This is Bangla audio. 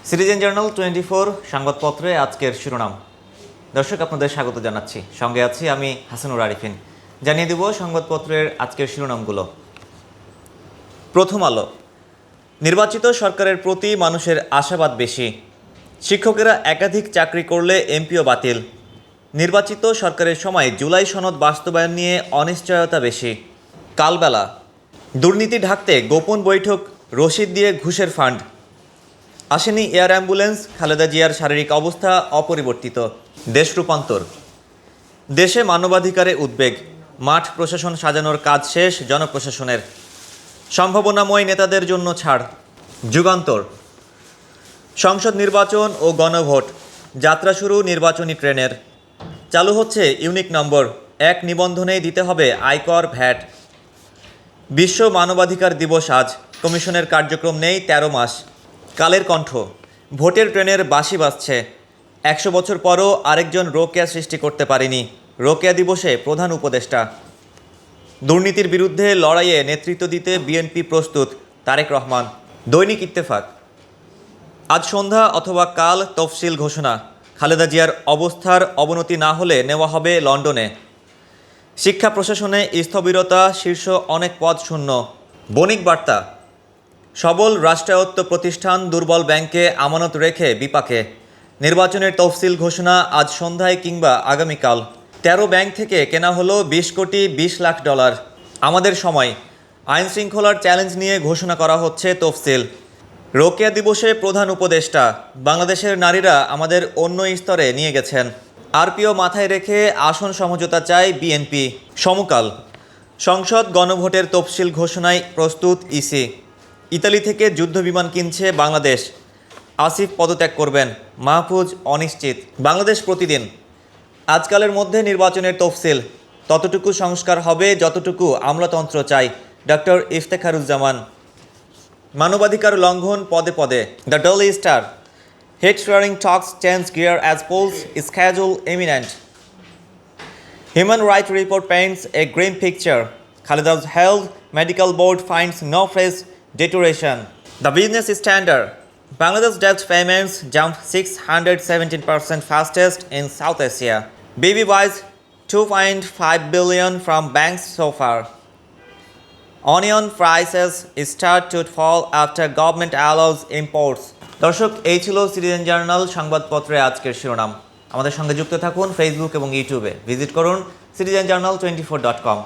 সিটিজেন জার্নাল 24 সংবাদপত্রে আজকের শিরোনাম। দর্শক, আপনাদের স্বাগত জানাচ্ছি। সঙ্গে আছি আমি হাসানুর আরিফিন। জানিয়ে দেব সংবাদপত্রের আজকের শিরোনামগুলো। প্রথম আলো। নির্বাচিত সরকারের প্রতি মানুষের আশাবাদ বেশি। শিক্ষকেরা একাধিক চাকরি করলে এমপিও বাতিল। নির্বাচিত সরকারের সময় জুলাই সনদ বাস্তবায়ন নিয়ে অনিশ্চয়তা বেশি। কালবেলা। দুর্নীতি ঢাকতে গোপন বৈঠক, রসিদ দিয়ে ঘুষের ফান্ড। আসেনি এয়ার অ্যাম্বুলেন্স, খালেদা জিয়ার শারীরিক অবস্থা অপরিবর্তিত। দেশ রূপান্তর। দেশে মানবাধিকারে উদ্বেগ, মাঠ প্রশাসন সাজানোর কাজ শেষ জনপ্রশাসনের। সম্ভাবনাময় নেতাদের জন্য ছাড়। যুগান্তর। সংসদ নির্বাচন ও গণভোট, যাত্রা শুরু নির্বাচনী ট্রেনের। চালু হচ্ছে ইউনিক নম্বর, এক নিবন্ধনেই দিতে হবে আয়কর, ভ্যাট। বিশ্ব মানবাধিকার দিবস আজ, কমিশনের কার্যক্রম নেই 13 মাস। কালের কণ্ঠ। ভোটের ট্রেনের বাঁশি বাজছে। 100 বছর পরও আরেকজন রোকেয়া সৃষ্টি করতে পারেনি, রোকেয়া দিবসে প্রধান উপদেষ্টা। দুর্নীতির বিরুদ্ধে লড়াইয়ে নেতৃত্ব দিতে বিএনপি প্রস্তুত, তারেক রহমান। দৈনিক ইত্তেফাক। আজ সন্ধ্যা অথবা কাল তফসিল ঘোষণা, খালেদা জিয়ার অবস্থার অবনতি না হলে নেওয়া হবে লন্ডনে। শিক্ষা প্রশাসনে স্থবিরতা, শীর্ষ অনেক পদ শূন্য। বণিক বার্তা। সবল রাষ্ট্রায়ত্ত প্রতিষ্ঠান দুর্বল ব্যাংকে আমানত রেখে বিপাকে। নির্বাচনের তফসিল ঘোষণা আজ সন্ধ্যায় কিংবা আগামীকাল। 13 ব্যাংক থেকে কেনা হলো 20 কোটি 20 লাখ ডলার। আমাদের সময়। আইন শৃঙ্খলার চ্যালেঞ্জ নিয়ে ঘোষণা করা হচ্ছে তফসিল। রোকেয়া দিবসে প্রধান উপদেষ্টা। বাংলাদেশের নারীরা আমাদের অন্য স্তরে নিয়ে গেছেন। আরপিও মাথায় রেখে আসন সমঝোতা চায় বিএনপি। সমকাল। সংসদ গণভোটের তফসিল ঘোষণায় প্রস্তুত ইসি। ইতালি থেকে যুদ্ধবিমান কিনছে বাংলাদেশ। আসিফ পদত্যাগ করবেন, মাহফুজ অনিশ্চিত। বাংলাদেশ প্রতিদিন। আজকালের মধ্যে নির্বাচনের তফসিল, ততটুকু সংস্কার হবে যতটুকু আমলাতন্ত্র চাই, ডক্টর ইফতেখারুজ্জামান। মানবাধিকার লঙ্ঘন পদে পদে। The Daily Star. Head sharing talks change gear as polls schedule imminent. Human Rights Report paints a grim picture. Khaleda's health medical board finds no fresh deterioration. The Business Standard. Bangladesh debt payments jumped 617% fastest in South Asia. BB buys 2.5 billion from banks so far. Onion prices start to fall after government allows imports. দর্শক, এই ছিল সিটিজেন জার্নাল সংবাদপত্রের আজকের শিরোনাম। আমাদের সঙ্গে যুক্ত থাকুন ফেসবুক এবং ইউটিউবে। ভিজিট করুন citizenjournal24.com।